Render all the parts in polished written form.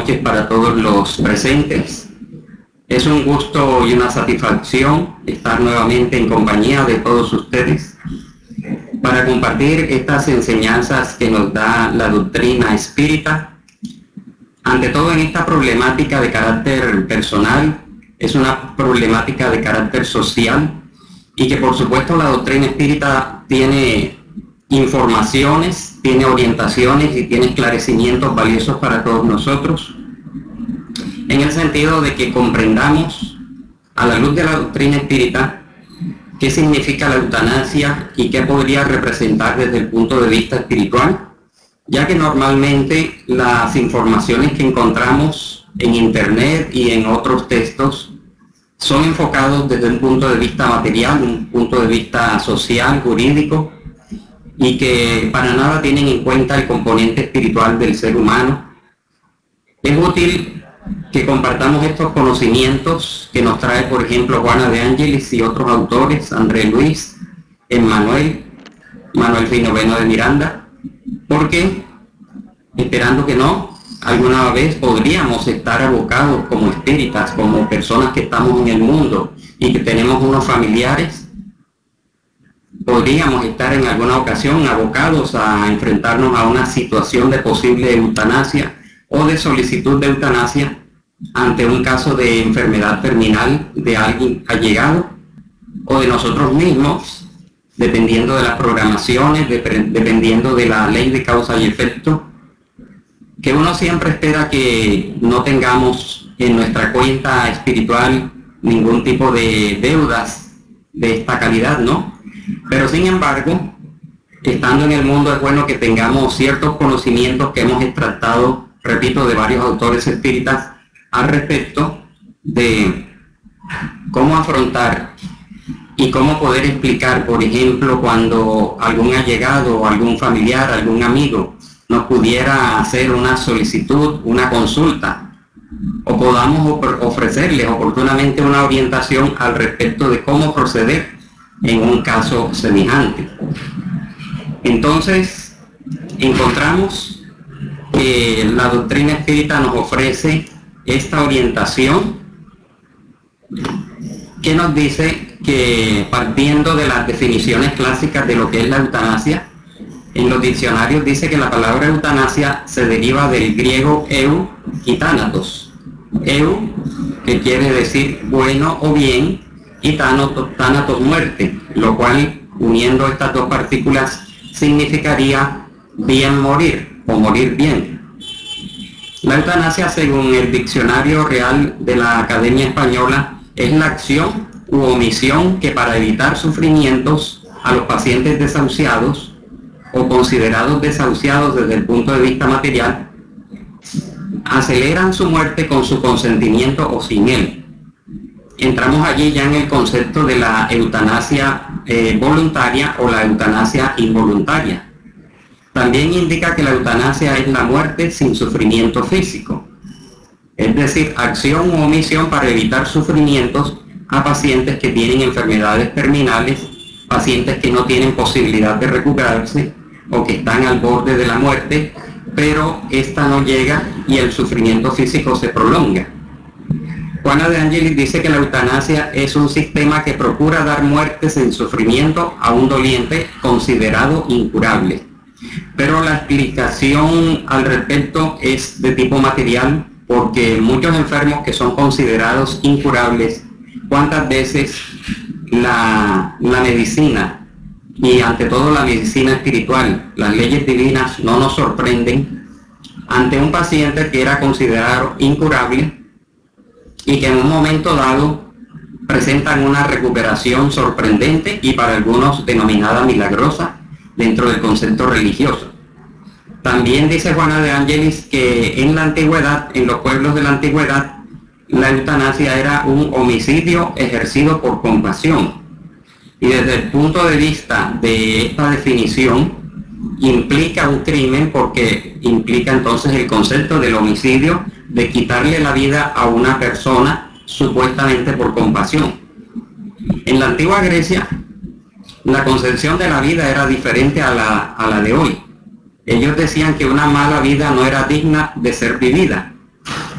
noches para todos los presentes. Es un gusto y una satisfacción estar nuevamente en compañía de todos ustedes para compartir estas enseñanzas que nos da la doctrina espírita. Ante todo, en esta problemática de carácter personal, es una problemática de carácter social, y que por supuesto la doctrina espírita tiene informaciones, tiene orientaciones y tiene esclarecimientos valiosos para todos nosotros, en el sentido de que comprendamos a la luz de la doctrina espírita qué significa la eutanasia y qué podría representar desde el punto de vista espiritual, ya que normalmente las informaciones que encontramos en internet y en otros textos son enfocados desde un punto de vista material, un punto de vista social, jurídico, y que para nada tienen en cuenta el componente espiritual del ser humano. Es útil que compartamos estos conocimientos que nos trae, por ejemplo, Juana de Ángelis y otros autores, André Luis, Manuel Finoveno de Miranda, porque, esperando que no, alguna vez podríamos estar abocados como espíritas, como personas que estamos en el mundo y que tenemos unos familiares, podríamos estar en alguna ocasión abocados a enfrentarnos a una situación de posible eutanasia o de solicitud de eutanasia ante un caso de enfermedad terminal de alguien allegado o de nosotros mismos, dependiendo de las programaciones, dependiendo de la ley de causa y efecto, que uno siempre espera que no tengamos en nuestra cuenta espiritual ningún tipo de deudas de esta calidad, ¿no? Pero sin embargo, estando en el mundo es bueno que tengamos ciertos conocimientos que hemos extractado, repito, de varios autores espíritas al respecto de cómo afrontar y cómo poder explicar, por ejemplo, cuando algún allegado o algún familiar, algún amigo nos pudiera hacer una solicitud, una consulta, o podamos ofrecerles oportunamente una orientación al respecto de cómo proceder en un caso semejante. Entonces, encontramos que la doctrina espírita nos ofrece esta orientación que nos dice que, partiendo de las definiciones clásicas de lo que es la eutanasia, en los diccionarios dice que la palabra eutanasia se deriva del griego eu y thanatos. Eu, que quiere decir bueno o bien, y thanatos, muerte, lo cual, uniendo estas dos partículas, significaría bien morir o morir bien. La eutanasia, según el Diccionario Real de la Academia Española, es la acción u omisión que, para evitar sufrimientos a los pacientes desahuciados o considerados desahuciados desde el punto de vista material, aceleran su muerte con su consentimiento o sin él. Entramos allí ya en el concepto de la eutanasia voluntaria o la eutanasia involuntaria. También indica que la eutanasia es la muerte sin sufrimiento físico, es decir, acción u omisión para evitar sufrimientos a pacientes que tienen enfermedades terminales, pacientes que no tienen posibilidad de recuperarse o que están al borde de la muerte, pero esta no llega y el sufrimiento físico se prolonga. Juana de Ángelis dice que la eutanasia es un sistema que procura dar muerte sin sufrimiento a un doliente considerado incurable. Pero la explicación al respecto es de tipo material, porque muchos enfermos que son considerados incurables, ¿cuántas veces la medicina, y ante todo la medicina espiritual, las leyes divinas, no nos sorprenden ante un paciente que era considerado incurable y que en un momento dado presentan una recuperación sorprendente y para algunos denominada milagrosa dentro del concepto religioso? También dice Juana de Ángelis que en la antigüedad, en los pueblos de la antigüedad, la eutanasia era un homicidio ejercido por compasión. Y desde el punto de vista de esta definición, implica un crimen, porque implica entonces el concepto del homicidio, de quitarle la vida a una persona supuestamente por compasión. En la antigua Grecia, la concepción de la vida era diferente a la de hoy. Ellos decían que una mala vida no era digna de ser vivida.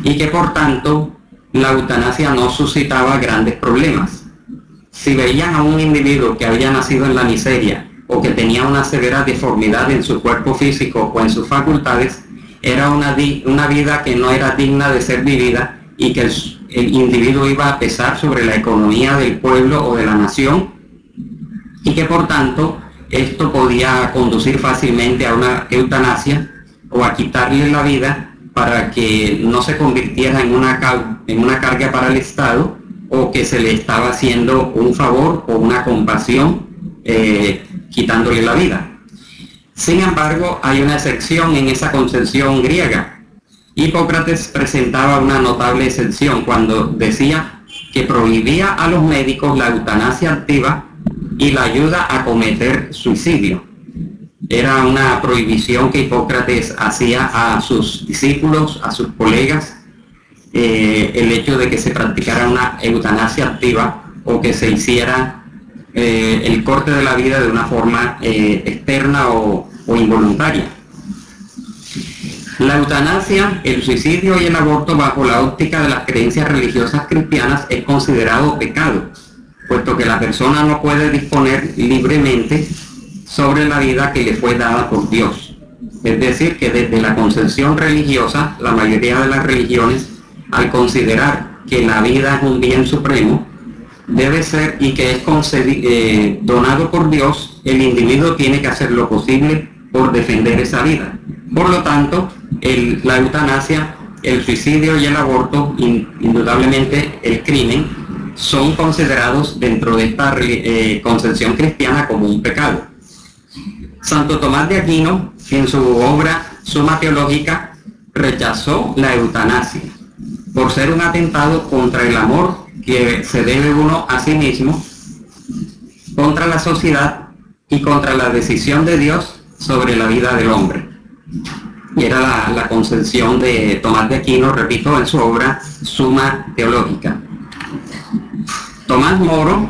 y que por tanto la eutanasia no suscitaba grandes problemas. Si veían a un individuo que había nacido en la miseria o que tenía una severa deformidad en su cuerpo físico o en sus facultades, era una vida que no era digna de ser vivida y que el individuo iba a pesar sobre la economía del pueblo o de la nación, y que por tanto esto podía conducir fácilmente a una eutanasia o a quitarle la vida para que no se convirtiera en una carga para el Estado, o que se le estaba haciendo un favor o una compasión quitándole la vida. Sin embargo, hay una excepción en esa concepción griega. Hipócrates presentaba una notable excepción cuando decía que prohibía a los médicos la eutanasia activa y la ayuda a cometer suicidio. Era una prohibición que Hipócrates hacía a sus discípulos, a sus colegas, el hecho de que se practicara una eutanasia activa o que se hiciera el corte de la vida de una forma externa o involuntaria. La eutanasia, el suicidio y el aborto bajo la óptica de las creencias religiosas cristianas es considerado pecado, puesto que la persona no puede disponer libremente sobre la vida que le fue dada por Dios. Es decir, que desde la concepción religiosa, la mayoría de las religiones, al considerar que la vida es un bien supremo, debe ser, y que es donado por Dios, el individuo tiene que hacer lo posible por defender esa vida. Por lo tanto, la eutanasia, el suicidio y el aborto, indudablemente el crimen, son considerados dentro de esta concepción cristiana como un pecado. Santo Tomás de Aquino, en su obra Suma Teológica, rechazó la eutanasia por ser un atentado contra el amor que se debe uno a sí mismo, contra la sociedad y contra la decisión de Dios sobre la vida del hombre. Y era la concepción de Tomás de Aquino, repito, en su obra Suma Teológica. Tomás Moro,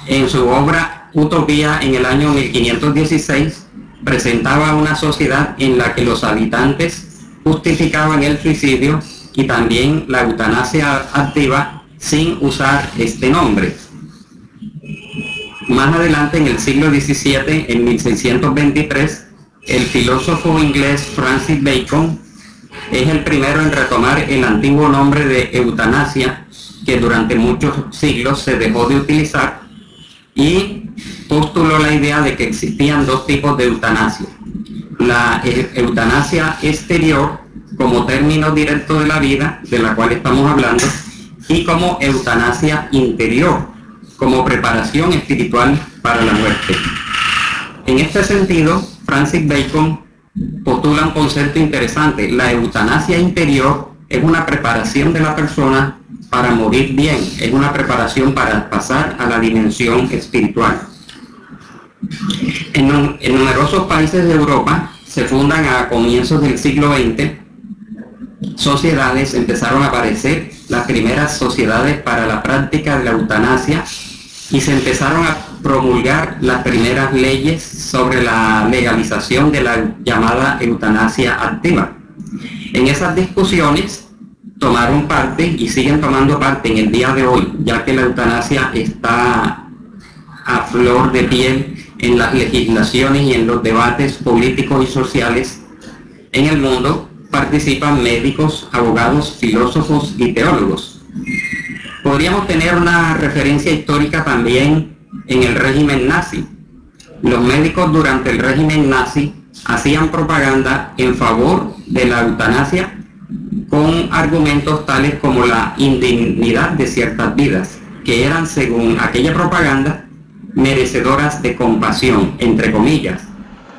en su obra Utopía, en el año 1516, presentaba una sociedad en la que los habitantes justificaban el suicidio y también la eutanasia activa sin usar este nombre. Más adelante, en el siglo XVII, en 1623, el filósofo inglés Francis Bacon es el primero en retomar el antiguo nombre de eutanasia, que durante muchos siglos se dejó de utilizar, y postuló la idea de que existían dos tipos de eutanasia: la eutanasia exterior, como término directo de la vida, de la cual estamos hablando, y como eutanasia interior, como preparación espiritual para la muerte. En este sentido, Francis Bacon postula un concepto interesante. La eutanasia interior es una preparación de la persona para morir bien, es una preparación para pasar a la dimensión espiritual. En numerosos países de Europa se fundan a comienzos del siglo XX sociedades, empezaron a aparecer las primeras sociedades para la práctica de la eutanasia y se empezaron a promulgar las primeras leyes sobre la legalización de la llamada eutanasia activa. En esas discusiones tomaron parte y siguen tomando parte en el día de hoy, ya que la eutanasia está a flor de piel en las legislaciones y en los debates políticos y sociales en el mundo. Participan médicos, abogados, filósofos y teólogos. Podríamos tener una referencia histórica también en el régimen nazi. Los médicos durante el régimen nazi hacían propaganda en favor de la eutanasia con argumentos tales como la indignidad de ciertas vidas, que eran, según aquella propaganda, merecedoras de compasión, entre comillas.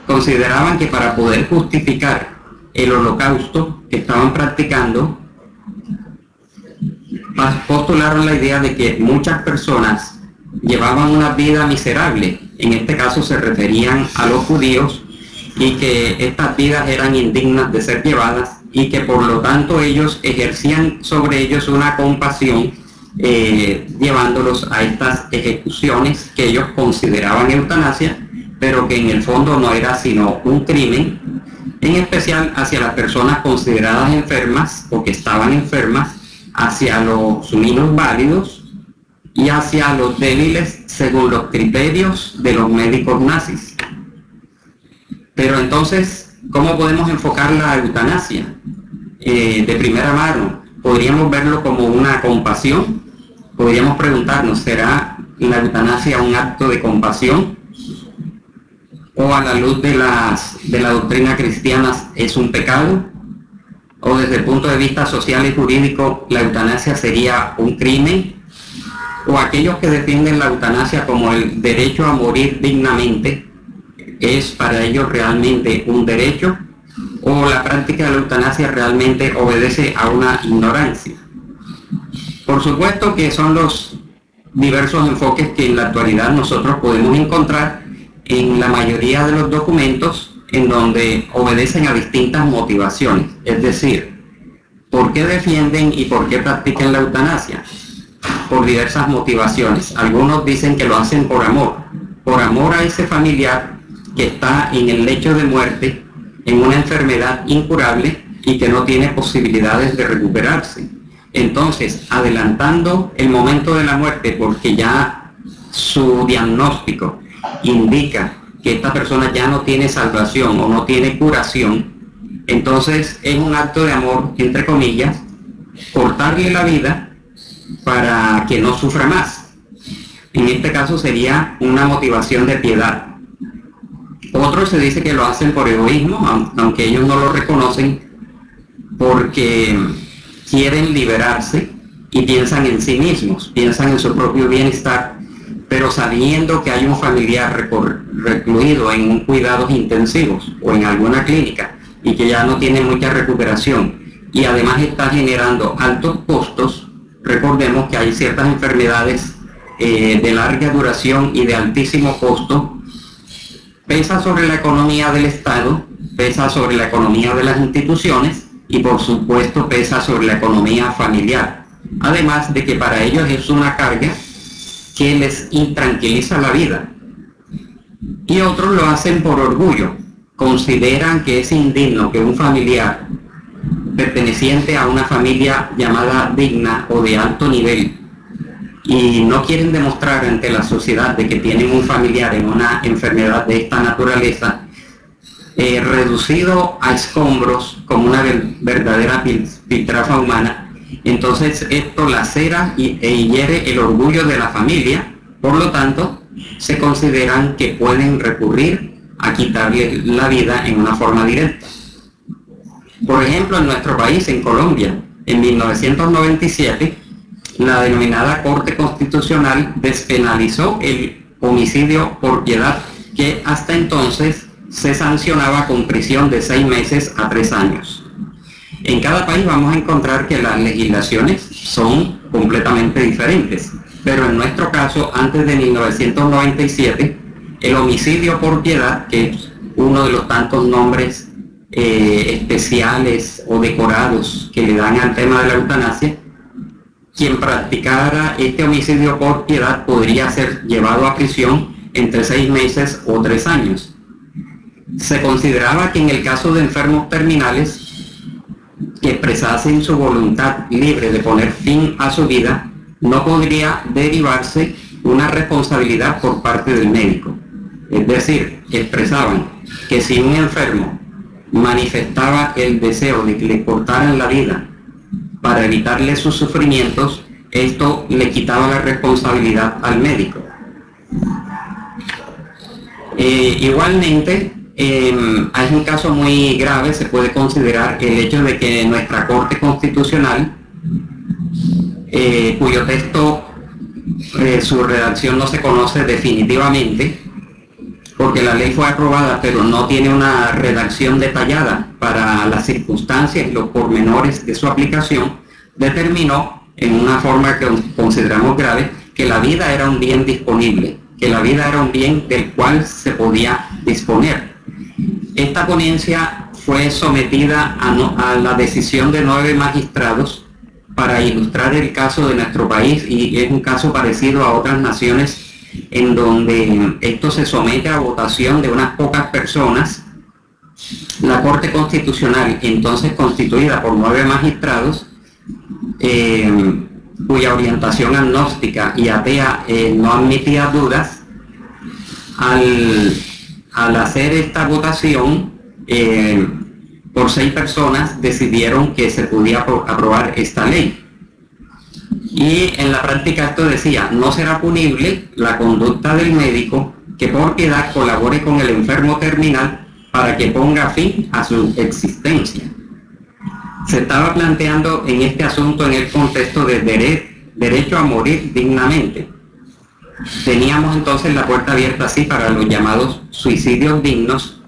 Consideraban que para poder justificar el holocausto que estaban practicando, postularon la idea de que muchas personas llevaban una vida miserable. En este caso se referían a los judíos, y que estas vidas eran indignas de ser llevadas, y que por lo tanto ellos ejercían sobre ellos una compasión, llevándolos a estas ejecuciones que ellos consideraban eutanasia, pero que en el fondo no era sino un crimen en especial hacia las personas consideradas enfermas o que estaban enfermas, hacia los minusválidos y hacia los débiles según los criterios de los médicos nazis. Pero entonces, ¿cómo podemos enfocar la eutanasia? De primera mano, podríamos verlo como una compasión. Podríamos preguntarnos, ¿será la eutanasia un acto de compasión? ¿O a la luz de la doctrina cristiana es un pecado? ¿O desde el punto de vista social y jurídico la eutanasia sería un crimen? ¿O aquellos que defienden la eutanasia como el derecho a morir dignamente es para ellos realmente un derecho? ¿O la práctica de la eutanasia realmente obedece a una ignorancia? Por supuesto que son los diversos enfoques que en la actualidad nosotros podemos encontrar en la mayoría de los documentos en donde obedecen a distintas motivaciones. Es decir, ¿por qué defienden y por qué practican la eutanasia? Por diversas motivaciones. Algunos dicen que lo hacen por amor a ese familiar que está en el lecho de muerte, en una enfermedad incurable y que no tiene posibilidades de recuperarse. Entonces, adelantando el momento de la muerte porque ya su diagnóstico indica que esta persona ya no tiene salvación o no tiene curación, entonces es un acto de amor, entre comillas, cortarle la vida para que no sufra más. En este caso sería una motivación de piedad. Otros se dice que lo hacen por egoísmo, aunque ellos no lo reconocen, porque quieren liberarse y piensan en sí mismos, piensan en su propio bienestar, pero sabiendo que hay un familiar recluido en cuidados intensivos o en alguna clínica y que ya no tiene mucha recuperación y además está generando altos costos. Recordemos que hay ciertas enfermedades de larga duración y de altísimo costo. Pesa sobre la economía del Estado, pesa sobre la economía de las instituciones y por supuesto pesa sobre la economía familiar. Además de que para ellos es una carga que les intranquiliza la vida. Y otros lo hacen por orgullo. Consideran que es indigno que un familiar perteneciente a una familia llamada digna o de alto nivel y no quieren demostrar ante la sociedad de que tienen un familiar en una enfermedad de esta naturaleza, reducido a escombros como una verdadera piltrafa humana. Entonces esto lacera e hiere el orgullo de la familia. Por lo tanto, se consideran que pueden recurrir a quitarle la vida en una forma directa. Por ejemplo, en nuestro país, en Colombia, en 1997, la denominada Corte Constitucional despenalizó el homicidio por piedad, que hasta entonces se sancionaba con prisión de 6 meses a 3 años. En cada país vamos a encontrar que las legislaciones son completamente diferentes, pero en nuestro caso, antes de 1997, el homicidio por piedad, que es uno de los tantos nombres especiales o decorados que le dan al tema de la eutanasia, quien practicara este homicidio por piedad podría ser llevado a prisión entre 6 meses o 3 años. Se consideraba que en el caso de enfermos terminales que expresasen su voluntad libre de poner fin a su vida, no podría derivarse una responsabilidad por parte del médico. Es decir, expresaban que si un enfermo manifestaba el deseo de que le cortaran la vida para evitarle sus sufrimientos, esto le quitaba la responsabilidad al médico. Igualmente, hay un caso muy grave, se puede considerar el hecho de que nuestra Corte Constitucional, cuyo texto, su redacción no se conoce definitivamente, porque la ley fue aprobada, pero no tiene una redacción detallada para las circunstancias y los pormenores de su aplicación, determinó en una forma que consideramos grave que la vida era un bien disponible, que la vida era un bien del cual se podía disponer. Esta ponencia fue sometida a la decisión de 9 magistrados para ilustrar el caso de nuestro país, y es un caso parecido a otras naciones en donde esto se somete a votación de unas pocas personas La Corte Constitucional, entonces constituida por 9 magistrados, cuya orientación agnóstica y atea no admitía dudas, al hacer esta votación, por 6 personas decidieron que se podía aprobar esta ley. Y en la práctica esto decía: no será punible la conducta del médico que por piedad colabore con el enfermo terminal para que ponga fin a su existencia. Se estaba planteando en este asunto en el contexto de derecho a morir dignamente. Teníamos entonces la puerta abierta así para los llamados suicidios dignos,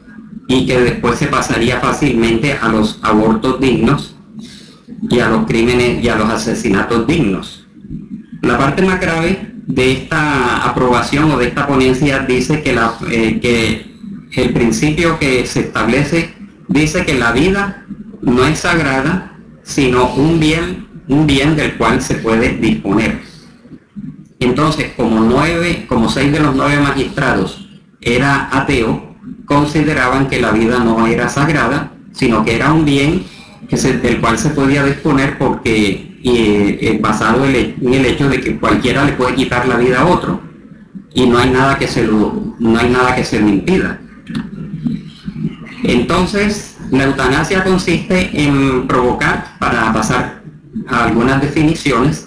y que después se pasaría fácilmente a los abortos dignos y a los crímenes y a los asesinatos dignos. La parte más grave de esta aprobación o de esta ponencia dice que el principio que se establece dice que la vida no es sagrada, sino un bien del cual se puede disponer. Entonces, como 6 de los 9 magistrados era ateo, consideraban que la vida no era sagrada, sino que era un bien del cual se podía disponer, porque basado en el hecho de que cualquiera le puede quitar la vida a otro y no hay nada que se lo impida. Entonces, la eutanasia consiste en provocar, para pasar a algunas definiciones,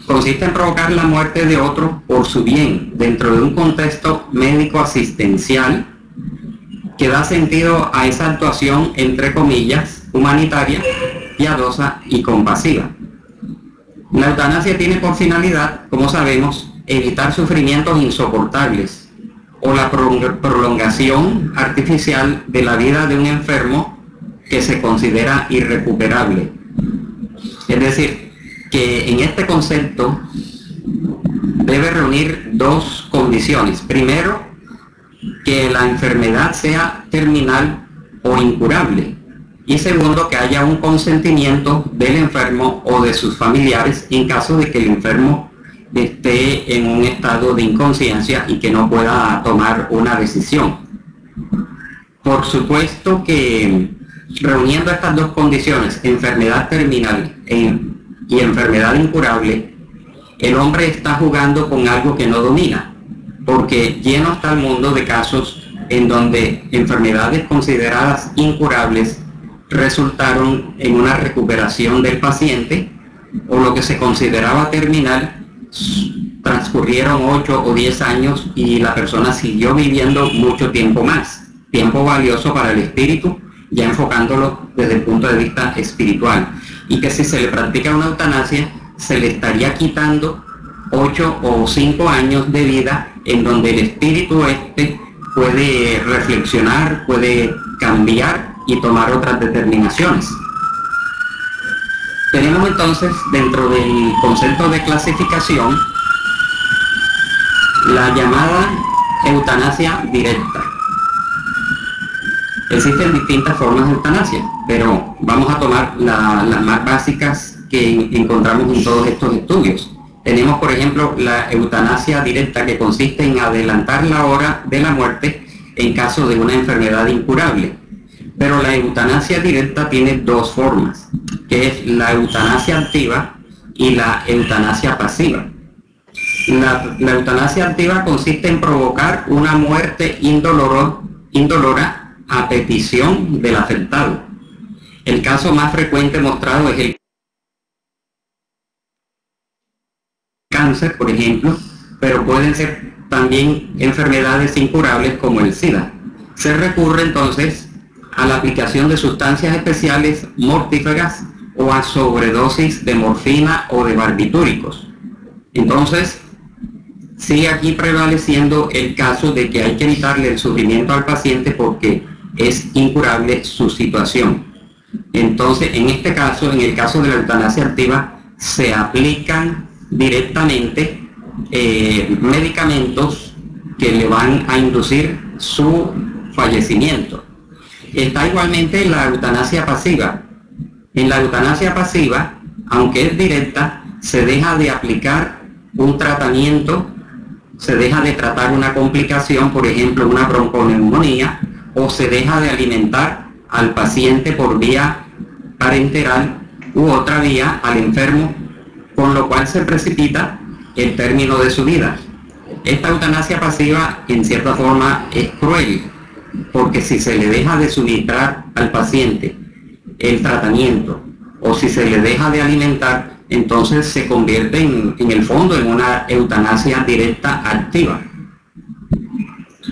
consiste en provocar la muerte de otro por su bien, dentro de un contexto médico-asistencial que da sentido a esa actuación, entre comillas, humanitaria, piadosa y compasiva. La eutanasia tiene por finalidad, como sabemos, evitar sufrimientos insoportables o la prolongación artificial de la vida de un enfermo que se considera irrecuperable. Es decir, que en este concepto debe reunir 2 condiciones. Primero, que la enfermedad sea terminal o incurable. Y segundo, que haya un consentimiento del enfermo o de sus familiares en caso de que el enfermo esté en un estado de inconsciencia y que no pueda tomar una decisión. Por supuesto que reuniendo estas 2 condiciones, enfermedad terminal y enfermedad incurable, el hombre está jugando con algo que no domina, porque lleno está el mundo de casos en donde enfermedades consideradas incurables resultaron en una recuperación del paciente, o lo que se consideraba terminal, transcurrieron 8 o 10 años y la persona siguió viviendo mucho tiempo más, tiempo valioso para el espíritu, ya enfocándolo desde el punto de vista espiritual, y que si se le practica una eutanasia se le estaría quitando 8 o 5 años de vida en donde el espíritu puede reflexionar, puede cambiar y tomar otras determinaciones. Tenemos entonces, dentro del concepto de clasificación, la llamada eutanasia directa. Existen distintas formas de eutanasia, pero vamos a tomar las más básicas que encontramos en todos estos estudios. Tenemos, por ejemplo, la eutanasia directa, que consiste en adelantar la hora de la muerte en caso de una enfermedad incurable. Pero la eutanasia directa tiene 2 formas, que es la eutanasia activa y la eutanasia pasiva. La eutanasia activa consiste en provocar una muerte indolora a petición del afectado. El caso más frecuente mostrado es el cáncer, por ejemplo, pero pueden ser también enfermedades incurables como el SIDA. Se recurre entonces a la aplicación de sustancias especiales mortíferas o a sobredosis de morfina o de barbitúricos. Entonces, sigue aquí prevaleciendo el caso de que hay que evitarle el sufrimiento al paciente porque es incurable su situación. Entonces, en este caso, en el caso de la eutanasia activa, se aplican directamente medicamentos que le van a inducir su fallecimiento. Está igualmente la eutanasia pasiva. En la eutanasia pasiva, aunque es directa, se deja de aplicar un tratamiento, se deja de tratar una complicación, por ejemplo, una bronconeumonía o se deja de alimentar al paciente por vía parenteral u otra vía al enfermo, con lo cual se precipita el término de su vida. Esta eutanasia pasiva en cierta forma es cruel, porque si se le deja de suministrar al paciente el tratamiento o si se le deja de alimentar, entonces se convierte en el fondo en una eutanasia directa activa.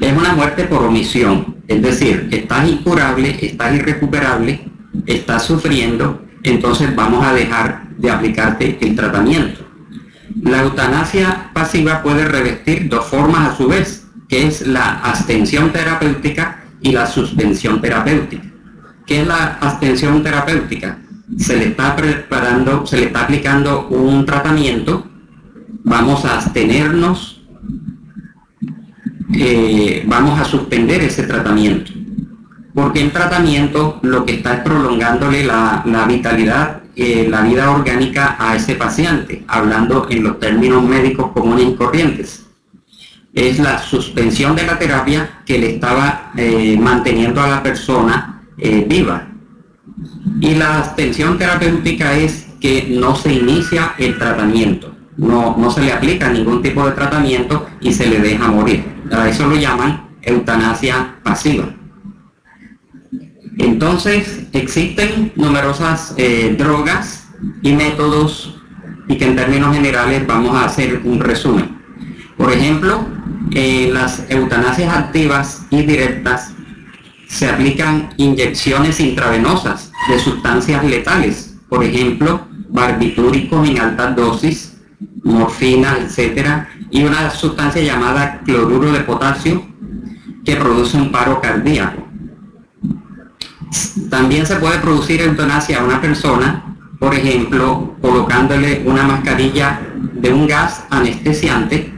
Es una muerte por omisión, es decir, estás incurable, estás irrecuperable, estás sufriendo, entonces vamos a dejar de aplicarte el tratamiento. La eutanasia pasiva puede revestir dos formas a su vez, que es la abstención terapéutica y la suspensión terapéutica. ¿Qué es la abstención terapéutica? Se le está aplicando un tratamiento, vamos a abstenernos, vamos a suspender ese tratamiento, porque el tratamiento lo que está es prolongándole la vitalidad, la vida orgánica a ese paciente, hablando en los términos médicos comunes y corrientes. Es la suspensión de la terapia que le estaba manteniendo a la persona viva. Y la abstención terapéutica es que no se inicia el tratamiento, no se le aplica ningún tipo de tratamiento y se le deja morir. A eso lo llaman eutanasia pasiva. Entonces existen numerosas drogas y métodos, y que en términos generales vamos a hacer un resumen. Por ejemplo, las eutanasias activas y directas se aplican inyecciones intravenosas de sustancias letales, por ejemplo, barbitúricos en altas dosis, morfina, etcétera, y una sustancia llamada cloruro de potasio que produce un paro cardíaco. También se puede producir eutanasia a una persona, por ejemplo, colocándole una mascarilla de un gas anestesiante,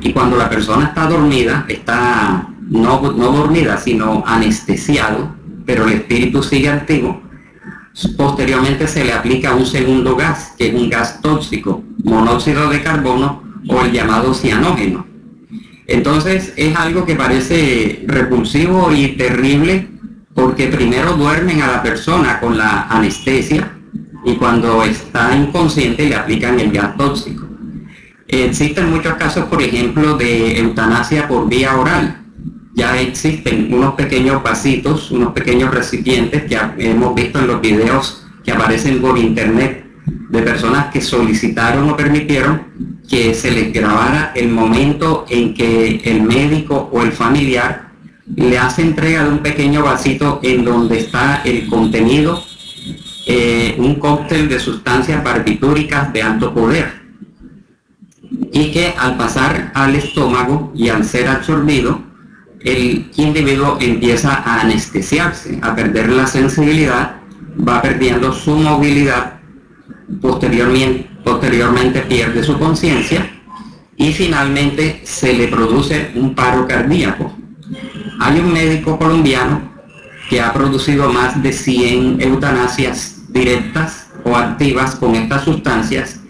y cuando la persona está dormida, está no dormida, sino anestesiado, pero el espíritu sigue activo, posteriormente se le aplica un segundo gas, que es un gas tóxico, monóxido de carbono o el llamado cianógeno. Entonces es algo que parece repulsivo y terrible, porque primero duermen a la persona con la anestesia y cuando está inconsciente le aplican el gas tóxico. Existen muchos casos, por ejemplo, de eutanasia por vía oral. Ya existen unos pequeños vasitos, unos pequeños recipientes que hemos visto en los videos que aparecen por internet, de personas que solicitaron o permitieron que se les grabara el momento en que el médico o el familiar le hace entrega de un pequeño vasito en donde está el contenido, un cóctel de sustancias barbitúricas de alto poder, y que al pasar al estómago y al ser absorbido, el individuo empieza a anestesiarse, a perder la sensibilidad, va perdiendo su movilidad, posteriormente pierde su conciencia y finalmente se le produce un paro cardíaco. Hay un médico colombiano que ha producido más de 100 eutanasias directas o activas con estas sustancias,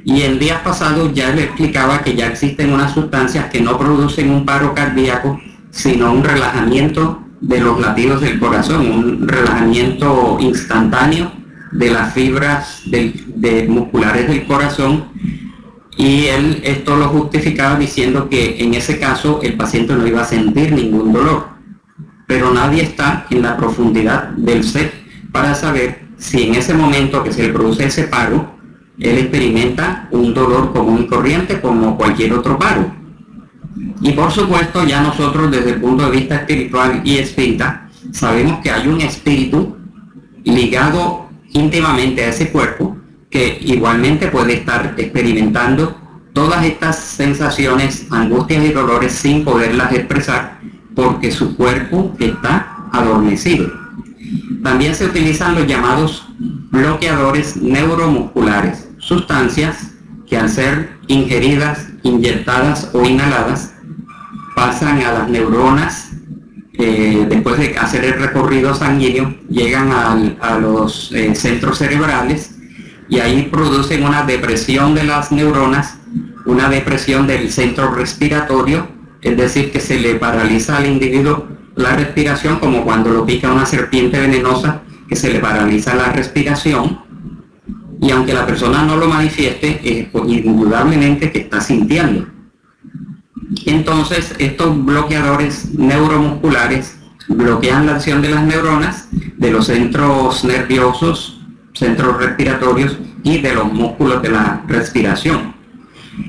y en días pasados ya le explicaba que ya existen unas sustancias que no producen un paro cardíaco, sino un relajamiento de los latidos del corazón, un relajamiento instantáneo de las fibras musculares del corazón, y él esto lo justificaba diciendo que en ese caso el paciente no iba a sentir ningún dolor, pero nadie está en la profundidad del ser para saber si en ese momento que se le produce ese paro, él experimenta un dolor común y corriente como cualquier otro paro. Y por supuesto ya nosotros desde el punto de vista espiritual y espírita sabemos que hay un espíritu ligado íntimamente a ese cuerpo que igualmente puede estar experimentando todas estas sensaciones, angustias y dolores sin poderlas expresar porque su cuerpo está adormecido. También se utilizan los llamados bloqueadores neuromusculares, sustancias que al ser ingeridas, inyectadas o inhaladas pasan a las neuronas, después de hacer el recorrido sanguíneo, llegan a los centros cerebrales y ahí producen una depresión de las neuronas, una depresión del centro respiratorio, es decir, que se le paraliza al individuo la respiración, como cuando lo pica una serpiente venenosa que se le paraliza la respiración, y aunque la persona no lo manifieste, pues indudablemente que está sintiendo. Entonces estos bloqueadores neuromusculares bloquean la acción de las neuronas, de los centros nerviosos, centros respiratorios y de los músculos de la respiración.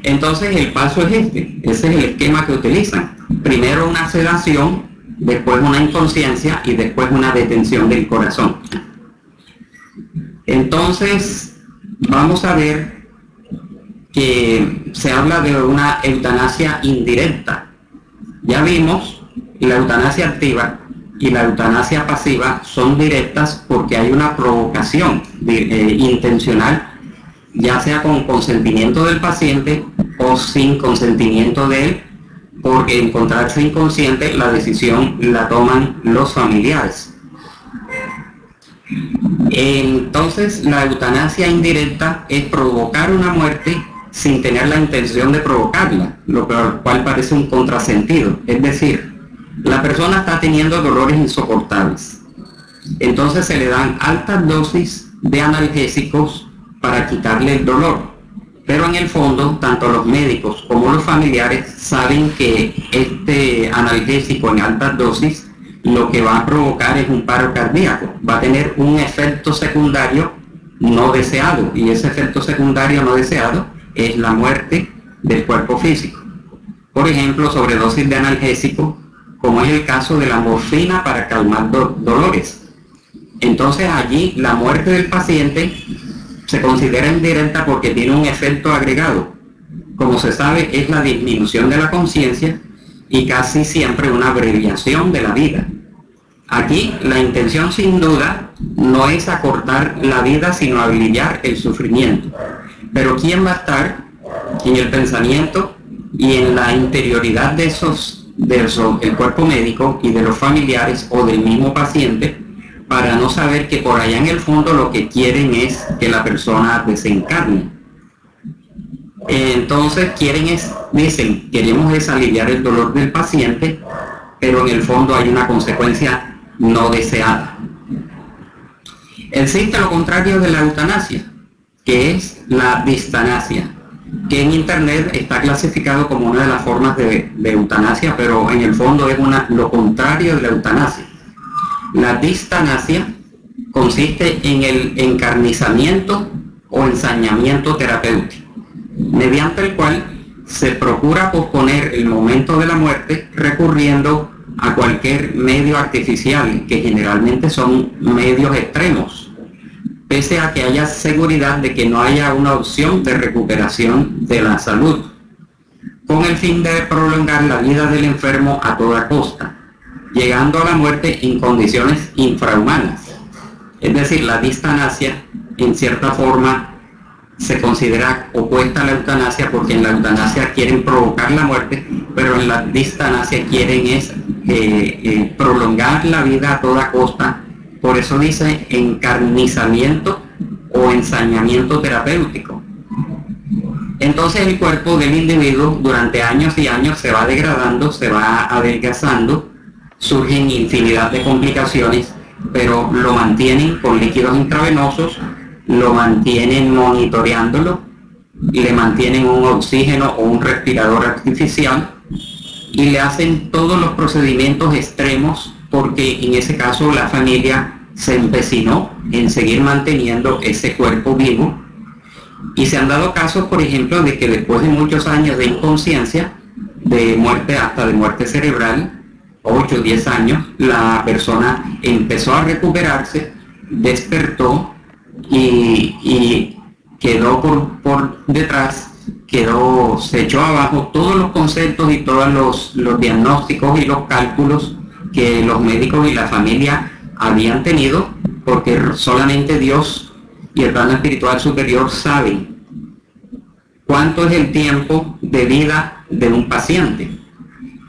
Entonces el paso es ese es el esquema que utilizan. Primero una sedación, después una inconsciencia y después una detención del corazón. Entonces vamos a ver que se habla de una eutanasia indirecta. Ya vimos, la eutanasia activa y la eutanasia pasiva son directas porque hay una provocación intencional, ya sea con consentimiento del paciente o sin consentimiento de él, porque encontrarse inconsciente la decisión la toman los familiares. Entonces la eutanasia indirecta es provocar una muerte sin tener la intención de provocarla, lo cual parece un contrasentido. Es decir, la persona está teniendo dolores insoportables, entonces se le dan altas dosis de analgésicos para quitarle el dolor, pero en el fondo tanto los médicos como los familiares saben que este analgésico en altas dosis lo que va a provocar es un paro cardíaco, va a tener un efecto secundario no deseado, y ese efecto secundario no deseado es la muerte del cuerpo físico. Por ejemplo, sobredosis de analgésico, como es el caso de la morfina para calmar dolores. Entonces allí la muerte del paciente se considera indirecta porque tiene un efecto agregado. Como se sabe, es la disminución de la conciencia y casi siempre una abreviación de la vida. Aquí la intención sin duda no es acortar la vida, sino aliviar el sufrimiento. Pero ¿quién va a estar en el pensamiento y en la interioridad de el cuerpo médico y de los familiares o del mismo paciente, para no saber que por allá en el fondo lo que quieren es que la persona desencarne? Entonces dicen, queremos aliviar el dolor del paciente, pero en el fondo hay una consecuencia no deseada. Existe lo contrario de la eutanasia, que es la distanasia, que en internet está clasificado como una de las formas de eutanasia, pero en el fondo es lo contrario de la eutanasia. La distanasia consiste en el encarnizamiento o ensañamiento terapéutico, mediante el cual se procura posponer el momento de la muerte recurriendo a cualquier medio artificial, que generalmente son medios extremos, pese a que haya seguridad de que no haya una opción de recuperación de la salud, con el fin de prolongar la vida del enfermo a toda costa, llegando a la muerte en condiciones infrahumanas. Es decir, la distanasia en cierta forma se considera opuesta a la eutanasia, porque en la eutanasia quieren provocar la muerte, pero en la distanasia quieren prolongar la vida a toda costa. Por eso dice encarnizamiento o ensañamiento terapéutico. Entonces el cuerpo del individuo durante años y años se va degradando, se va adelgazando, surgen infinidad de complicaciones, pero lo mantienen con líquidos intravenosos, lo mantienen monitoreándolo, le mantienen un oxígeno o un respirador artificial y le hacen todos los procedimientos extremos, porque en ese caso la familia se empecinó en seguir manteniendo ese cuerpo vivo. Y se han dado casos, por ejemplo, de que después de muchos años de inconsciencia, de muerte, hasta de muerte cerebral, 8 o 10 años, la persona empezó a recuperarse, despertó y quedó por detrás, se echó abajo todos los conceptos y todos los diagnósticos y los cálculos que los médicos y la familia habían tenido, porque solamente Dios y el plano espiritual superior saben cuánto es el tiempo de vida de un paciente,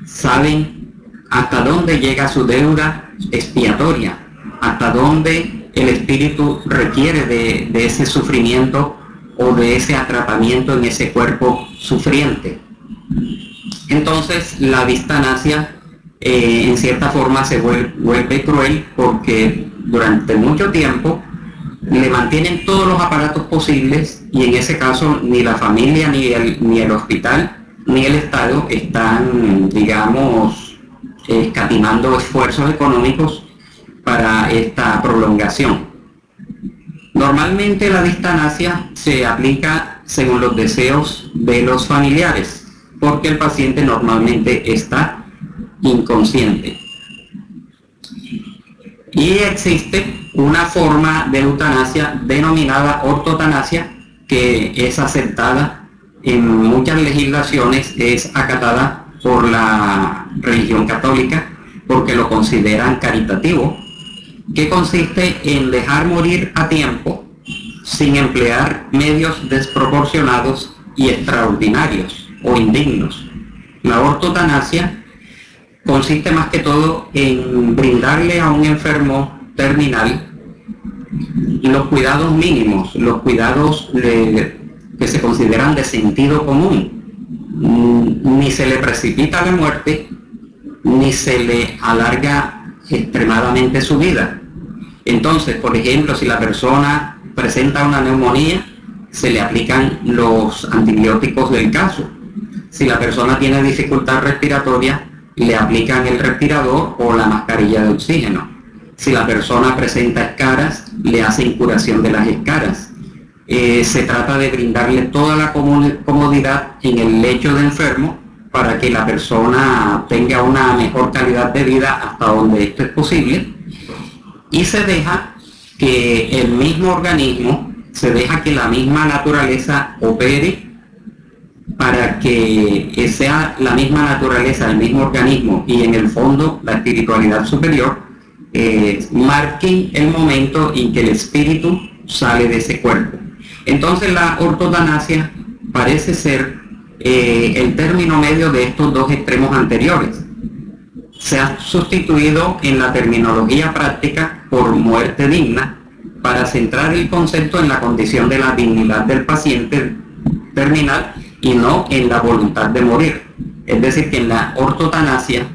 saben hasta dónde llega su deuda expiatoria, hasta dónde el espíritu requiere de ese sufrimiento o de ese atrapamiento en ese cuerpo sufriente. Entonces la distanasia en cierta forma se vuelve cruel, porque durante mucho tiempo le mantienen todos los aparatos posibles, y en ese caso ni la familia, ni el hospital, ni el Estado están, digamos, escatimando esfuerzos económicos para esta prolongación. Normalmente la distanasia se aplica según los deseos de los familiares, porque el paciente normalmente está inconsciente. Y existe una forma de eutanasia denominada ortotanasia, que es aceptada en muchas legislaciones, es acatada por la religión católica porque lo consideran caritativo, que consiste en dejar morir a tiempo sin emplear medios desproporcionados y extraordinarios o indignos. La ortotanasia consiste más que todo en brindarle a un enfermo terminal los cuidados mínimos, los cuidados que se consideran de sentido común. Ni se le precipita la muerte, ni se le alarga extremadamente su vida. Entonces, por ejemplo, si la persona presenta una neumonía, se le aplican los antibióticos del caso. Si la persona tiene dificultad respiratoria, le aplican el respirador o la mascarilla de oxígeno. Si la persona presenta escaras, le hacen curación de las escaras. Se trata de brindarle toda la comodidad en el lecho de enfermo para que la persona tenga una mejor calidad de vida hasta donde esto es posible, y se deja que el mismo organismo, se deja que la misma naturaleza opere para que sea la misma naturaleza, el mismo organismo y en el fondo la espiritualidad superior marquen el momento en que el espíritu sale de ese cuerpo. Entonces la ortotanasia parece ser el término medio de estos dos extremos anteriores. Se ha sustituido en la terminología práctica por muerte digna para centrar el concepto en la condición de la dignidad del paciente terminal y no en la voluntad de morir. Es decir, que en la ortotanasia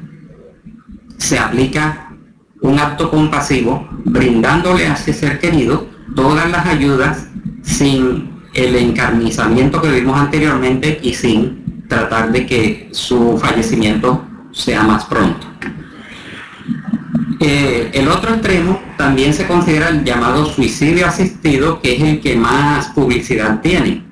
se aplica un acto compasivo, brindándole a ese ser querido todas las ayudas sin el encarnizamiento que vimos anteriormente y sin tratar de que su fallecimiento sea más pronto. El otro extremo también se considera el llamado suicidio asistido, que es el que más publicidad tiene,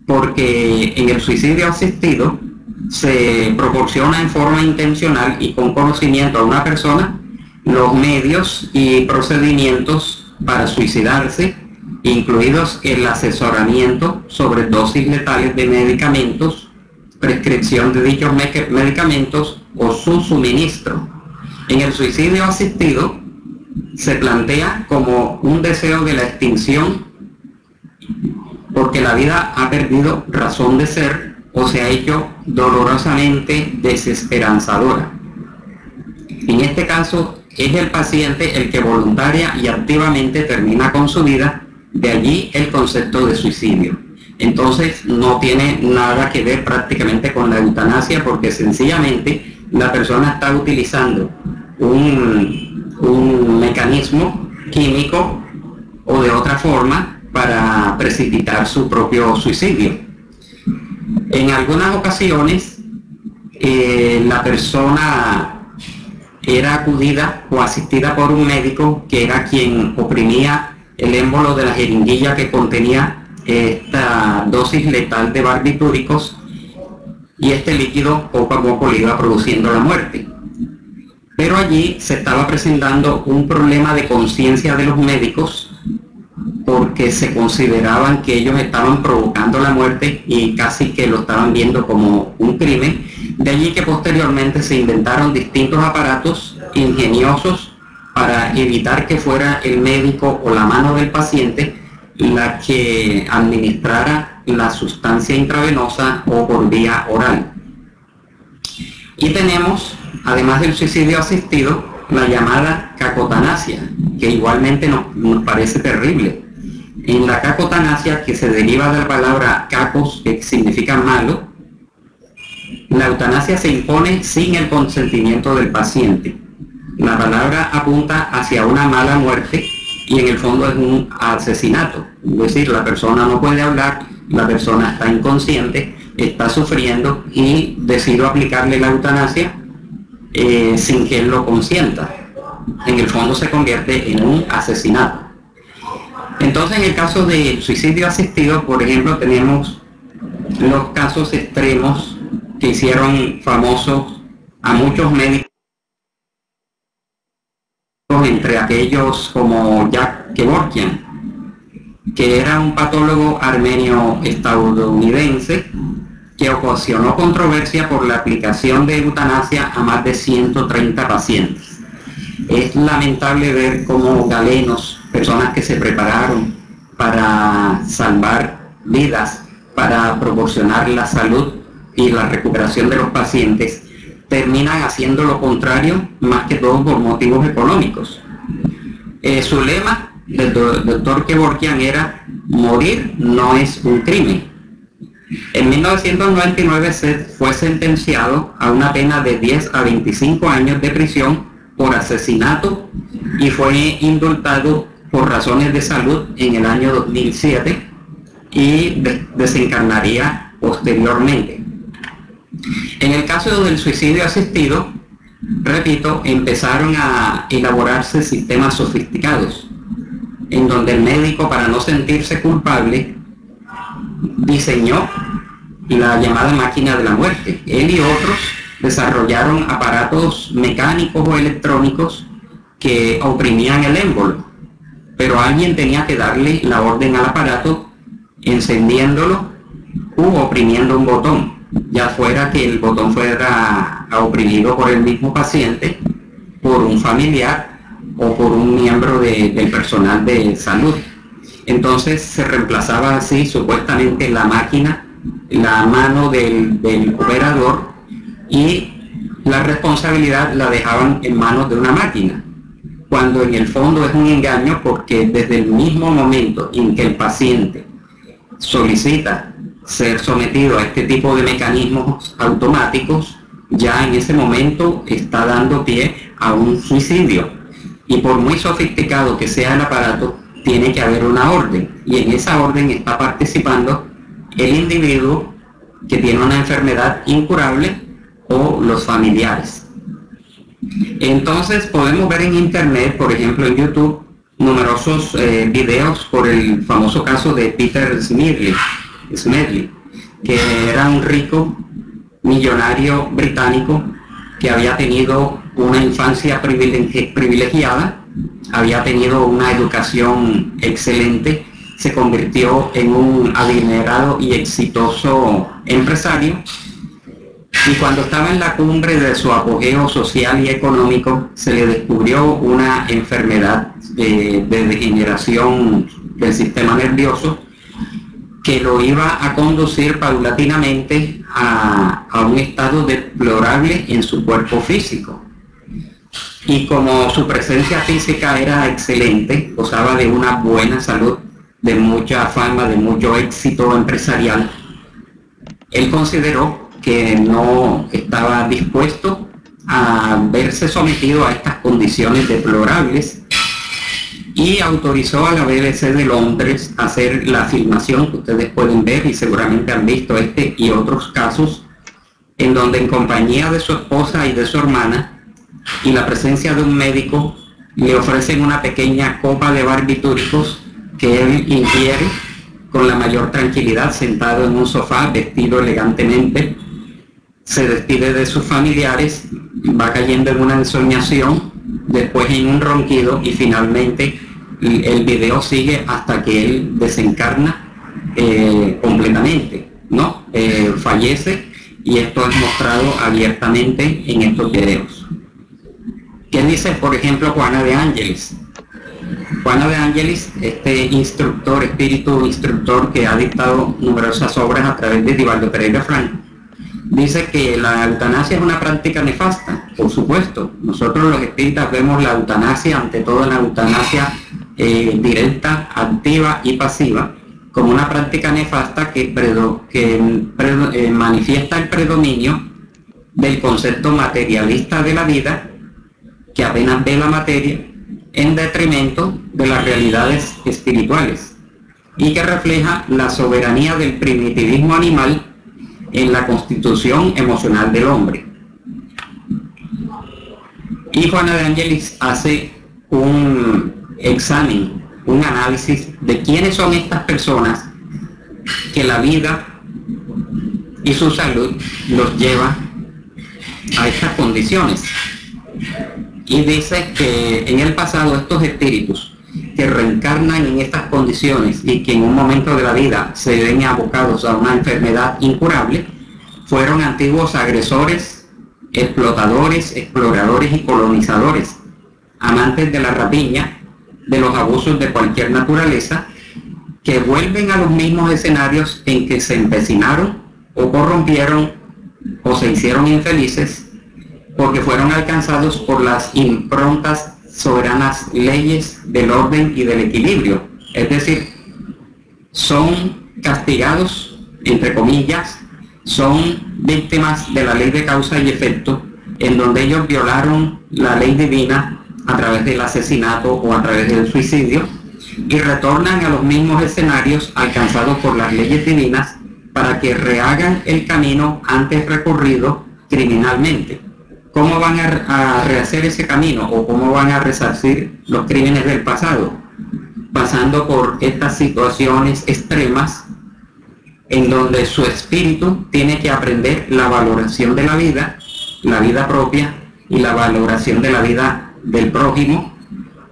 porque en el suicidio asistido se proporciona en forma intencional y con conocimiento a una persona los medios y procedimientos para suicidarse, incluidos el asesoramiento sobre dosis letales de medicamentos, prescripción de dichos medicamentos o su suministro. En el suicidio asistido se plantea como un deseo de la extinción porque la vida ha perdido razón de ser o se ha hecho dolorosamente desesperanzadora. En este caso es el paciente el que voluntaria y activamente termina con su vida, de allí el concepto de suicidio. Entonces no tiene nada que ver prácticamente con la eutanasia, porque sencillamente la persona está utilizando un mecanismo químico o de otra forma para precipitar su propio suicidio. En algunas ocasiones la persona era acudida o asistida por un médico que era quien oprimía el émbolo de la jeringuilla que contenía esta dosis letal de barbitúricos, y este líquido poco a poco le iba produciendo la muerte. Pero allí se estaba presentando un problema de conciencia de los médicos, porque se consideraban que ellos estaban provocando la muerte y casi que lo estaban viendo como un crimen. De allí que posteriormente se inventaron distintos aparatos ingeniosos para evitar que fuera el médico o la mano del paciente la que administrara la sustancia intravenosa o por vía oral. Y tenemos, además del suicidio asistido, la llamada cacotanasia, que igualmente nos parece terrible. En la cacotanasia, que se deriva de la palabra cacos, que significa malo, La eutanasia se impone sin el consentimiento del paciente. La palabra apunta hacia una mala muerte y en el fondo es un asesinato. Es decir, la persona no puede hablar, la persona está inconsciente, está sufriendo y decido aplicarle la eutanasia sin que él lo consienta. En el fondo se convierte en un asesinato. Entonces, en el caso de suicidio asistido, por ejemplo, tenemos los casos extremos que hicieron famosos a muchos médicos, entre aquellos como Jack Kevorkian, que era un patólogo armenio estadounidense que ocasionó controversia por la aplicación de eutanasia a más de 130 pacientes. Es lamentable ver cómo galenos, personas que se prepararon para salvar vidas, para proporcionar la salud y la recuperación de los pacientes, terminan haciendo lo contrario, más que todo por motivos económicos. Su lema del doctor Kevorkian era: morir no es un crimen. En 1999 fue sentenciado a una pena de 10 a 25 años de prisión por asesinato y fue indultado por razones de salud en el año 2007 y desencarnaría posteriormente. En el caso del suicidio asistido, repito, empezaron a elaborarse sistemas sofisticados, en donde el médico, para no sentirse culpable, diseñó la llamada máquina de la muerte. Él y otros desarrollaron aparatos mecánicos o electrónicos que oprimían el émbolo, pero alguien tenía que darle la orden al aparato encendiéndolo u oprimiendo un botón, ya fuera que el botón fuera oprimido por el mismo paciente, por un familiar o por un miembro del personal de salud. Entonces se reemplazaba así supuestamente la máquina, la mano del operador, y la responsabilidad la dejaban en manos de una máquina, cuando en el fondo es un engaño, porque desde el mismo momento en que el paciente solicita ser sometido a este tipo de mecanismos automáticos, ya en ese momento está dando pie a un suicidio. Y por muy sofisticado que sea el aparato, tiene que haber una orden, y en esa orden está participando el individuo que tiene una enfermedad incurable o los familiares. Entonces podemos ver en internet, por ejemplo en YouTube, numerosos videos por el famoso caso de Peter Smedley, que era un rico millonario británico que había tenido una infancia privilegiada, había tenido una educación excelente, se convirtió en un adinerado y exitoso empresario, y cuando estaba en la cumbre de su apogeo social y económico, se le descubrió una enfermedad de degeneración del sistema nervioso que lo iba a conducir paulatinamente a un estado deplorable en su cuerpo físico. Y como su presencia física era excelente, gozaba de una buena salud, de mucha fama, de mucho éxito empresarial, él consideró que no estaba dispuesto a verse sometido a estas condiciones deplorables y autorizó a la BBC de Londres a hacer la filmación que ustedes pueden ver, y seguramente han visto este y otros casos, en donde en compañía de su esposa y de su hermana y la presencia de un médico le ofrecen una pequeña copa de barbitúricos que él ingiere con la mayor tranquilidad, sentado en un sofá, vestido elegantemente. Se despide de sus familiares, va cayendo en una ensoñación, después en un ronquido, y finalmente el video sigue hasta que él desencarna completamente, ¿no? Fallece, y esto es mostrado abiertamente en estos videos. ¿Qué dice, por ejemplo, Juana de Ángelis? Juana de Ángelis, este instructor, espíritu instructor que ha dictado numerosas obras a través de Divaldo Pereira Franco, dice que la eutanasia es una práctica nefasta. Por supuesto, nosotros los espíritas vemos la eutanasia, ante todo la eutanasia directa, activa y pasiva, como una práctica nefasta que manifiesta el predominio del concepto materialista de la vida, que apenas ve la materia, en detrimento de las realidades espirituales, y que refleja la soberanía del primitivismo animal en la constitución emocional del hombre. Y Juana de Ángelis hace un examen, un análisis de quiénes son estas personas que la vida y su salud los lleva a estas condiciones. Y dice que en el pasado estos espíritus que reencarnan en estas condiciones y que en un momento de la vida se ven abocados a una enfermedad incurable, fueron antiguos agresores, explotadores, exploradores y colonizadores, amantes de la rapiña, de los abusos de cualquier naturaleza, que vuelven a los mismos escenarios en que se empecinaron o corrompieron o se hicieron infelices, porque fueron alcanzados por las improntas soberanas leyes del orden y del equilibrio. Es decir, son castigados, entre comillas, son víctimas de la ley de causa y efecto, en donde ellos violaron la ley divina a través del asesinato o a través del suicidio, y retornan a los mismos escenarios alcanzados por las leyes divinas para que rehagan el camino antes recorrido criminalmente. ¿Cómo van a rehacer ese camino o cómo van a resarcir los crímenes del pasado? Pasando por estas situaciones extremas en donde su espíritu tiene que aprender la valoración de la vida propia y la valoración de la vida del prójimo,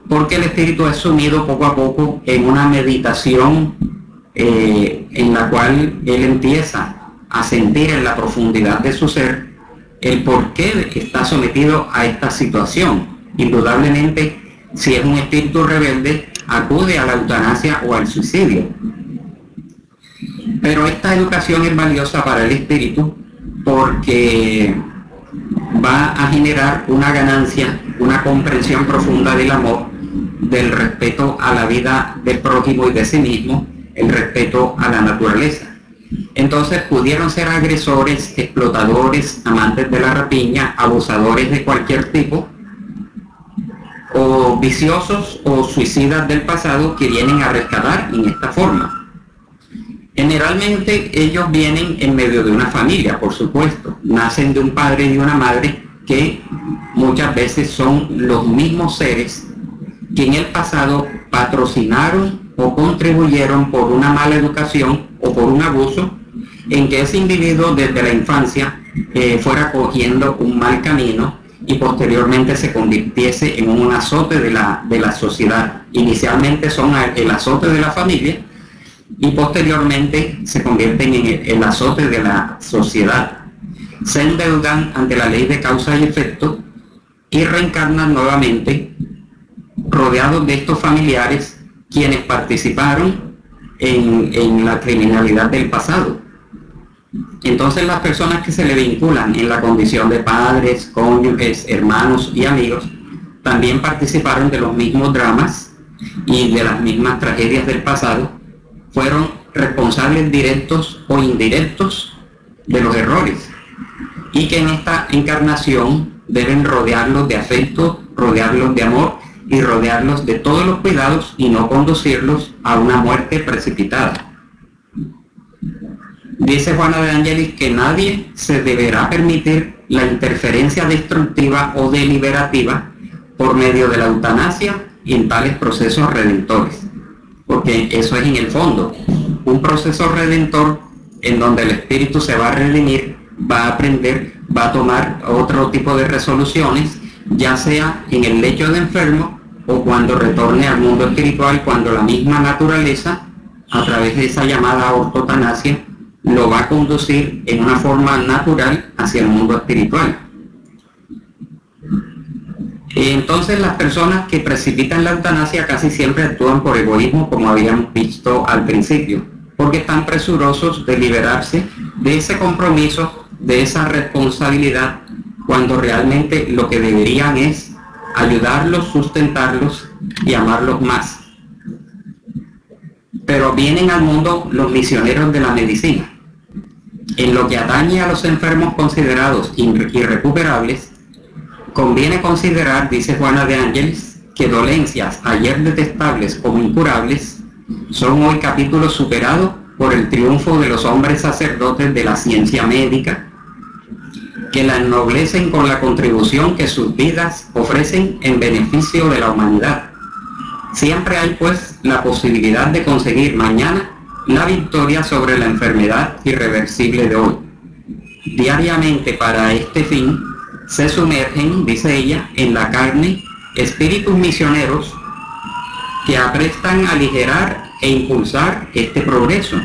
porque el espíritu es sumido poco a poco en una meditación en la cual él empieza a sentir en la profundidad de su ser el por qué está sometido a esta situación. Indudablemente, si es un espíritu rebelde, acude a la eutanasia o al suicidio. Pero esta educación es valiosa para el espíritu porque va a generar una ganancia, una comprensión profunda del amor, del respeto a la vida del prójimo y de sí mismo, el respeto a la naturaleza. Entonces pudieron ser agresores, explotadores, amantes de la rapiña, abusadores de cualquier tipo, o viciosos o suicidas del pasado que vienen a rescatar en esta forma. Generalmente ellos vienen en medio de una familia, por supuesto, nacen de un padre y de una madre que muchas veces son los mismos seres que en el pasado patrocinaron o contribuyeron por una mala educación o por un abuso en que ese individuo desde la infancia fuera cogiendo un mal camino y posteriormente se convirtiese en un azote de la sociedad. Inicialmente son el azote de la familia y posteriormente se convierten en el azote de la sociedad. Se endeudan ante la ley de causa y efecto y reencarnan nuevamente rodeados de estos familiares quienes participaron en la criminalidad del pasado. Entonces las personas que se le vinculan en la condición de padres, cónyuges, hermanos y amigos también participaron de los mismos dramas y de las mismas tragedias del pasado, fueron responsables directos o indirectos de los errores, y que en esta encarnación deben rodearlos de afecto, rodearlos de amor y rodearlos de todos los cuidados y no conducirlos a una muerte precipitada. Dice Juana de Ángelis que nadie se deberá permitir la interferencia destructiva o deliberativa por medio de la eutanasia y en tales procesos redentores, porque eso es en el fondo un proceso redentor en donde el espíritu se va a redimir, va a aprender, va a tomar otro tipo de resoluciones, ya sea en el lecho de enfermo o cuando retorne al mundo espiritual, cuando la misma naturaleza, a través de esa llamada ortotanasia, lo va a conducir en una forma natural hacia el mundo espiritual. Entonces las personas que precipitan la eutanasia casi siempre actúan por egoísmo, como habíamos visto al principio, porque están presurosos de liberarse de ese compromiso, de esa responsabilidad, cuando realmente lo que deberían es ayudarlos, sustentarlos y amarlos más. Pero vienen al mundo los misioneros de la medicina En lo que atañe a los enfermos considerados irrecuperables, conviene considerar, dice Juana de Ángeles, que dolencias ayer detestables como incurables son hoy capítulos superados por el triunfo de los hombres sacerdotes de la ciencia médica, que la ennoblecen con la contribución que sus vidas ofrecen en beneficio de la humanidad. Siempre hay pues la posibilidad de conseguir mañana la victoria sobre la enfermedad irreversible de hoy. Diariamente para este fin se sumergen, dice ella, en la carne espíritus misioneros que aprestan a aligerar e impulsar este progreso,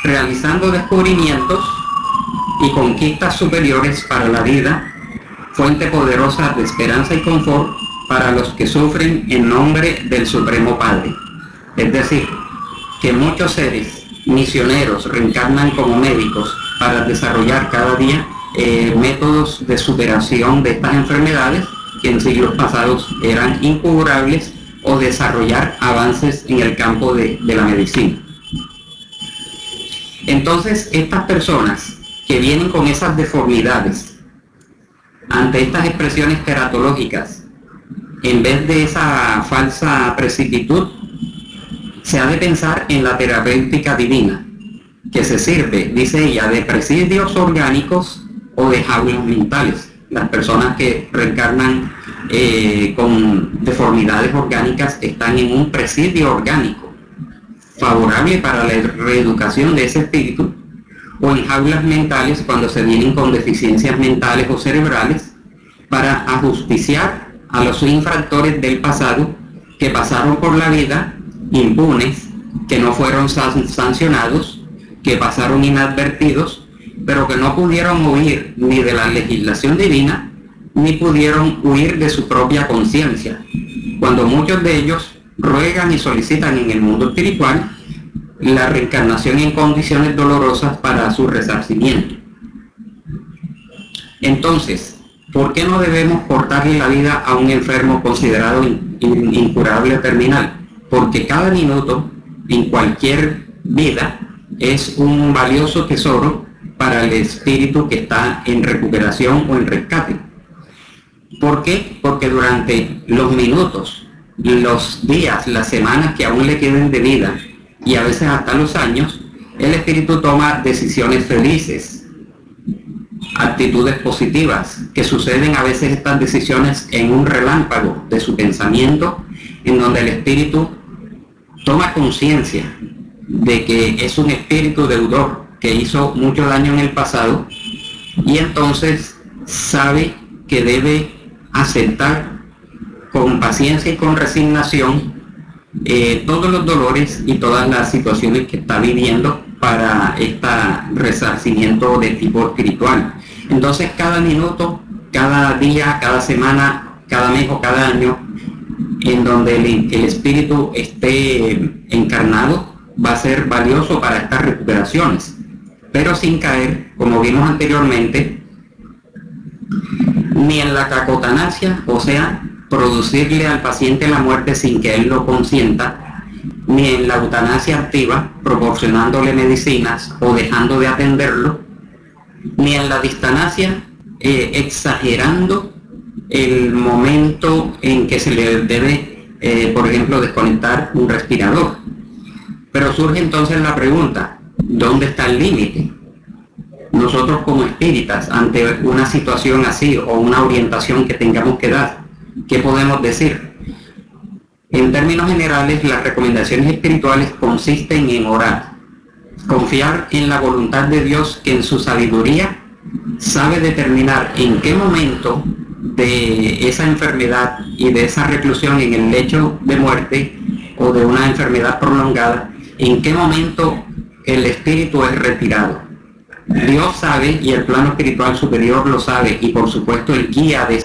realizando descubrimientos y conquistas superiores para la vida, fuente poderosa de esperanza y confort para los que sufren en nombre del Supremo Padre. Es decir, que muchos seres misioneros reencarnan como médicos para desarrollar cada día métodos de superación de estas enfermedades que en siglos pasados eran incurables, o desarrollar avances en el campo de la medicina. Entonces, estas personas que vienen con esas deformidades, ante estas expresiones teratológicas, en vez de esa falsa precipitud, se ha de pensar en la terapéutica divina, que se sirve, dice ella, de presidios orgánicos o de jaulas mentales. Las personas que reencarnan con deformidades orgánicas están en un presidio orgánico favorable para la reeducación de ese espíritu, o en jaulas mentales cuando se vienen con deficiencias mentales o cerebrales para ajusticiar a los infractores del pasado que pasaron por la vida impunes, que no fueron sancionados, que pasaron inadvertidos, pero que no pudieron huir ni de la legislación divina, ni pudieron huir de su propia conciencia, cuando muchos de ellos ruegan y solicitan en el mundo espiritual la reencarnación en condiciones dolorosas para su resarcimiento. Entonces, ¿por qué no debemos cortarle la vida a un enfermo considerado incurable o terminal? Porque cada minuto en cualquier vida es un valioso tesoro para el espíritu que está en recuperación o en rescate. ¿Por qué? Porque durante los minutos, los días, las semanas que aún le queden de vida, y a veces hasta los años, el espíritu toma decisiones felices, actitudes positivas, que suceden a veces estas decisiones en un relámpago de su pensamiento, en donde el espíritu toma conciencia de que es un espíritu deudor que hizo mucho daño en el pasado, y entonces sabe que debe aceptar con paciencia y con resignación todos los dolores y todas las situaciones que está viviendo para este resarcimiento de tipo espiritual. Entonces cada minuto, cada día, cada semana, cada mes o cada año en donde el espíritu esté encarnado va a ser valioso para estas recuperaciones, pero sin caer, como vimos anteriormente, ni en la cacotanasia, o sea, producirle al paciente la muerte sin que él lo consienta, ni en la eutanasia activa, proporcionándole medicinas o dejando de atenderlo, ni en la distanasia, exagerando el momento en que se le debe, por ejemplo, desconectar un respirador. Pero surge entonces la pregunta, ¿dónde está el límite? Nosotros como espíritas, ante una situación así o una orientación que tengamos que dar, ¿qué podemos decir? En términos generales, las recomendaciones espirituales consisten en orar, confiar en la voluntad de Dios, que en su sabiduría sabe determinar en qué momento de esa enfermedad y de esa reclusión en el lecho de muerte o de una enfermedad prolongada, en qué momento el espíritu es retirado. Dios sabe, y el plano espiritual superior lo sabe, y por supuesto el guía de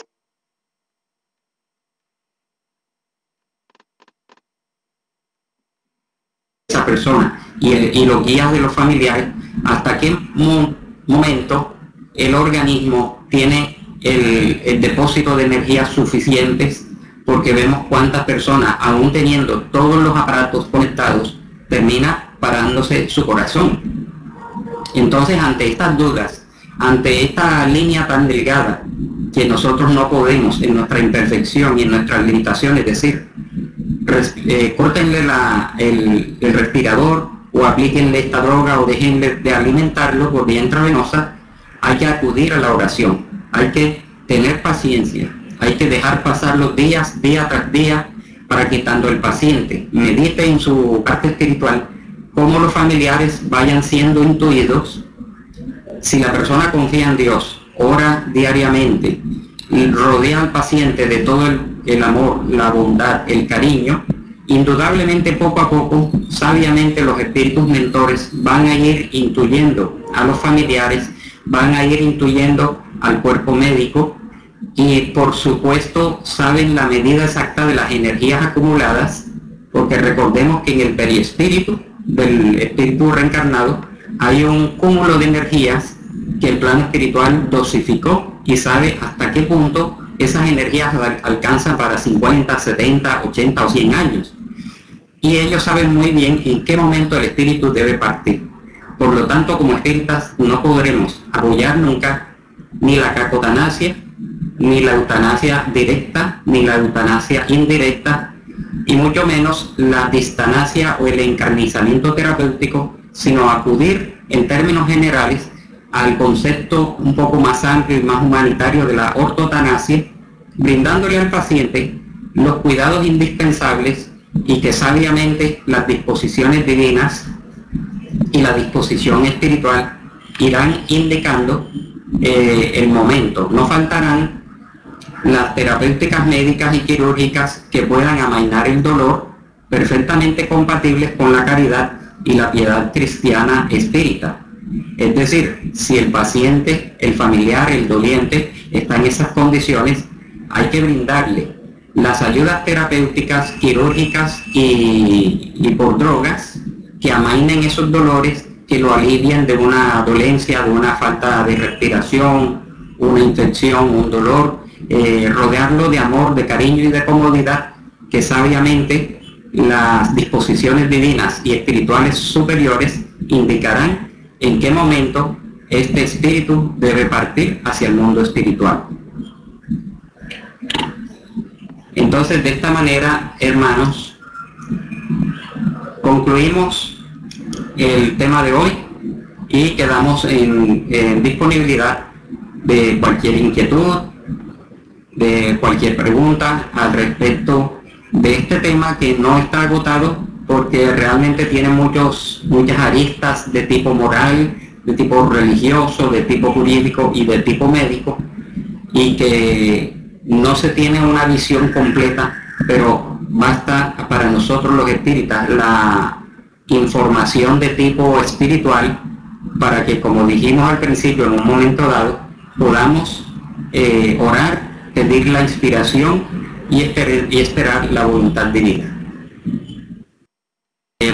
esa persona y los guías de los familiares, hasta qué momento el organismo tiene el depósito de energía suficientes, porque vemos cuántas personas, aún teniendo todos los aparatos conectados, termina parándose su corazón. Entonces, ante estas dudas, ante esta línea tan delgada, que nosotros no podemos, en nuestra imperfección y en nuestras limitaciones, decir, córtenle el respirador, o aplíquenle esta droga, o déjenle de alimentarlo por vía intravenosa, hay que acudir a la oración, hay que tener paciencia, hay que dejar pasar los días, día tras día, para que tanto el paciente medite en su parte espiritual, como los familiares vayan siendo intuidos. Si la persona confía en Dios, ora diariamente y rodea al paciente de todo el amor, la bondad, el cariño, indudablemente poco a poco, sabiamente los espíritus mentores van a ir intuyendo a los familiares, van a ir intuyendo al cuerpo médico, y por supuesto saben la medida exacta de las energías acumuladas, porque recordemos que en el perispíritu del espíritu reencarnado hay un cúmulo de energías que el plano espiritual dosificó y sabe hasta qué punto esas energías alcanzan para 50, 70, 80 o 100 años. Y ellos saben muy bien en qué momento el espíritu debe partir. Por lo tanto, como espíritas no podremos apoyar nunca ni la cacotanasia, ni la eutanasia directa, ni la eutanasia indirecta, y mucho menos la distanasia o el encarnizamiento terapéutico, sino acudir en términos generales al concepto un poco más amplio y más humanitario de la ortotanasia, brindándole al paciente los cuidados indispensables, y que sabiamente las disposiciones divinas y la disposición espiritual irán indicando el momento. No faltarán las terapéuticas médicas y quirúrgicas que puedan amainar el dolor, perfectamente compatibles con la caridad y la piedad cristiana espírita. Es decir, si el paciente, el familiar, el doliente está en esas condiciones, hay que brindarle las ayudas terapéuticas, quirúrgicas y por drogas que amainen esos dolores, que lo alivien de una dolencia, de una falta de respiración, una infección, un dolor, rodearlo de amor, de cariño y de comodidad, que sabiamente las disposiciones divinas y espirituales superiores indicarán en qué momento este espíritu debe partir hacia el mundo espiritual. Entonces, de esta manera, hermanos, concluimos el tema de hoy y quedamos en disponibilidad de cualquier inquietud, de cualquier pregunta al respecto de este tema, que no está agotado porque realmente tiene muchas aristas de tipo moral, de tipo religioso, de tipo jurídico y de tipo médico, y que no se tiene una visión completa, pero basta para nosotros los espíritas la información de tipo espiritual para que, como dijimos al principio, en un momento dado, podamos orar, pedir la inspiración y esperar la voluntad divina.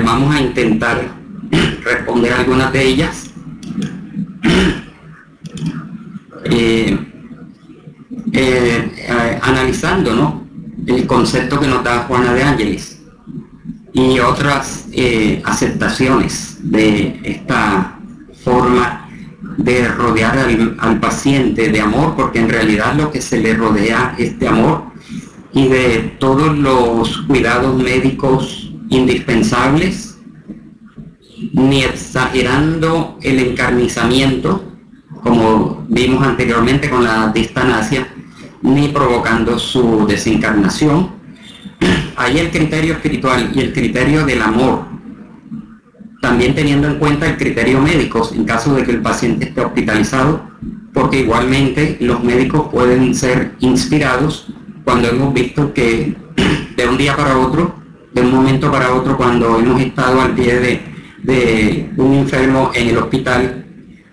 Vamos a intentar responder algunas de ellas. Analizando, ¿no?, el concepto que nos da Juana de Ángelis y otras aceptaciones de esta forma de rodear al paciente de amor, porque en realidad lo que se le rodea es de amor, y de todos los cuidados médicos indispensables, ni exagerando el encarnizamiento, como vimos anteriormente con la distanasia, ni provocando su desencarnación. Ahí el criterio espiritual y el criterio del amor, también teniendo en cuenta el criterio médico en caso de que el paciente esté hospitalizado, porque igualmente los médicos pueden ser inspirados cuando hemos visto que de un día para otro, de un momento para otro, cuando hemos estado al pie de un enfermo en el hospital,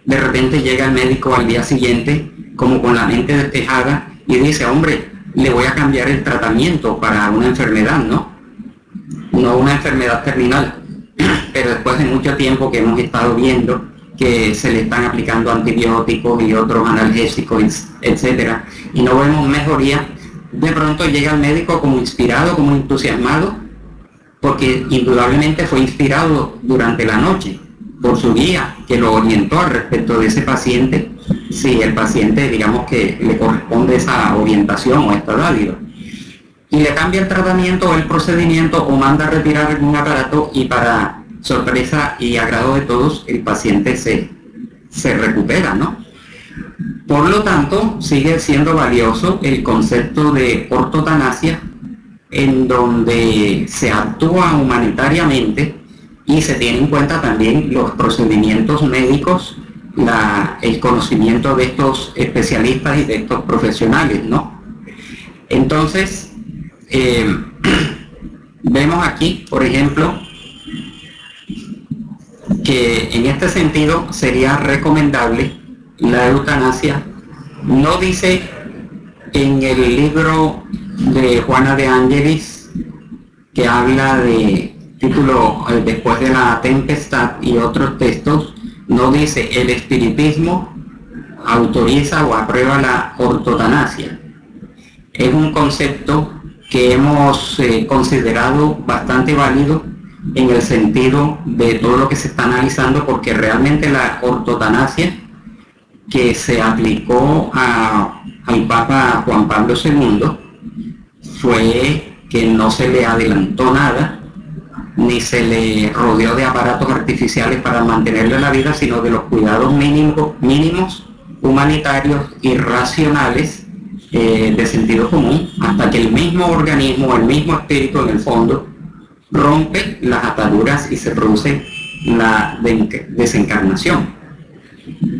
de repente llega el médico al día siguiente como con la mente despejada y dice: hombre, le voy a cambiar el tratamiento para una enfermedad, no una enfermedad terminal, pero después de mucho tiempo que hemos estado viendo que se le están aplicando antibióticos y otros analgésicos, etcétera, y no vemos mejoría, de pronto llega el médico como inspirado, como entusiasmado, porque indudablemente fue inspirado durante la noche, por su guía que lo orientó al respecto de ese paciente, si el paciente, digamos, que le corresponde esa orientación o esta dádiva, y le cambia el tratamiento o el procedimiento o manda a retirar algún aparato, y para sorpresa y agrado de todos el paciente se recupera, ¿no? Por lo tanto, sigue siendo valioso el concepto de ortotanasia, en donde se actúa humanitariamente y se tiene en cuenta también los procedimientos médicos, el conocimiento de estos especialistas y de estos profesionales, ¿no? Entonces, vemos aquí, por ejemplo, que en este sentido sería recomendable la eutanasia. No dice en el libro de Juana de Ángelis, que habla de título Después de la tempestad, y otros textos, no dice el espiritismo autoriza o aprueba la ortotanasia. Es un concepto que hemos considerado bastante válido en el sentido de todo lo que se está analizando, porque realmente la ortotanasia que se aplicó al Papa Juan Pablo II fue que no se le adelantó nada, ni se le rodeó de aparatos artificiales para mantenerle la vida, sino de los cuidados mínimos humanitarios y racionales, de sentido común, hasta que el mismo organismo, el mismo espíritu en el fondo, rompe las ataduras y se produce la desencarnación.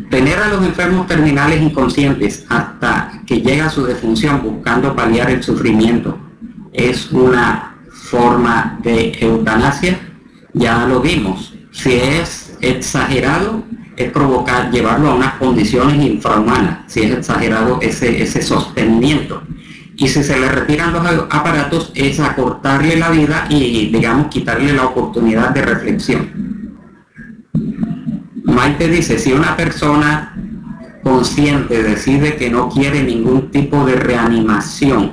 Tener a los enfermos terminales inconscientes hasta que llega su defunción buscando paliar el sufrimiento es una forma de eutanasia. Ya lo vimos, si es exagerado es llevarlo a unas condiciones infrahumanas, si es exagerado ese sostenimiento, y si se le retiran los aparatos es acortarle la vida y, digamos, quitarle la oportunidad de reflexión. Maite dice, si una persona consciente decide que no quiere ningún tipo de reanimación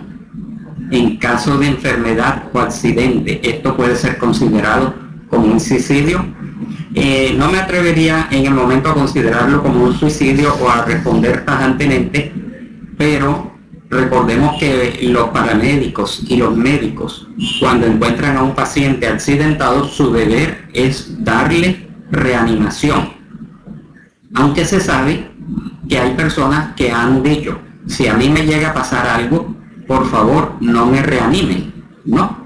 en caso de enfermedad o accidente, ¿esto puede ser considerado como un suicidio? No me atrevería en el momento a considerarlo como un suicidio o a responder tajantemente, pero recordemos que los paramédicos y los médicos, cuando encuentran a un paciente accidentado, su deber es darle reanimación. Aunque se sabe que hay personas que han dicho, si a mí me llega a pasar algo, por favor no me reanimen, ¿no?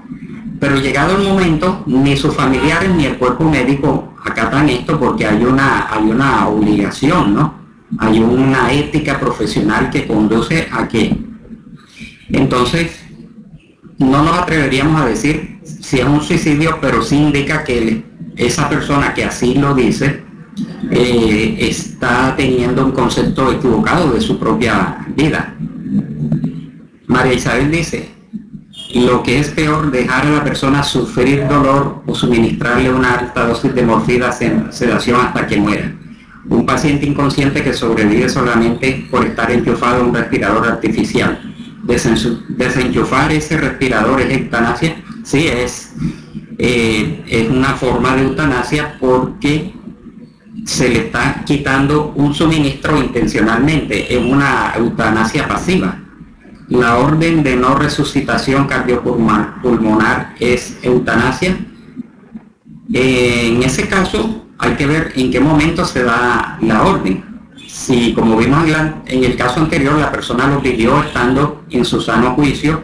Pero llegado el momento, ni sus familiares ni el cuerpo médico acatan esto, porque hay una obligación, ¿no? Hay una ética profesional que conduce a que. Entonces, no nos atreveríamos a decir si es un suicidio, pero sí indica que esa persona que así lo dice está teniendo un concepto equivocado de su propia vida. María Isabel dice, lo que es peor, dejar a la persona sufrir dolor o suministrarle una alta dosis de morfina, sedación hasta que muera. Un paciente inconsciente que sobrevive solamente por estar enchufado a un respirador artificial. Desenchufar ese respirador es eutanasia. Sí, es una forma de eutanasia, porque se le está quitando un suministro intencionalmente. Es una eutanasia pasiva. La orden de no resucitación cardiopulmonar es eutanasia. En ese caso hay que ver en qué momento se da la orden. Si, como vimos en el caso anterior, la persona lo pidió estando en su sano juicio,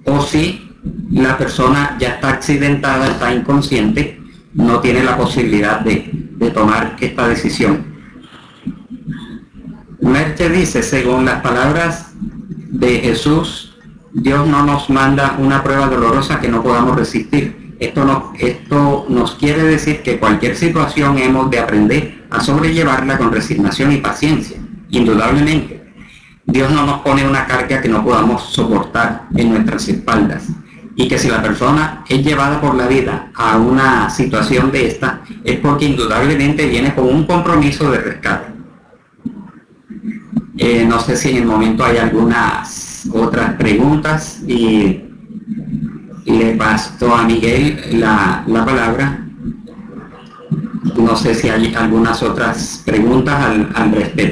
o si la persona ya está accidentada, está inconsciente, no tiene la posibilidad de tomar esta decisión. Merche dice, según las palabras de Jesús, Dios no nos manda una prueba dolorosa que no podamos resistir. Esto nos quiere decir que cualquier situación hemos de aprender a sobrellevarla con resignación y paciencia. Indudablemente, Dios no nos pone una carga que no podamos soportar en nuestras espaldas, y que si la persona es llevada por la vida a una situación de esta, es porque indudablemente viene con un compromiso de rescate. No sé si en el momento hay algunas otras preguntas, y le paso a Miguel la palabra. No sé si hay algunas otras preguntas al respecto.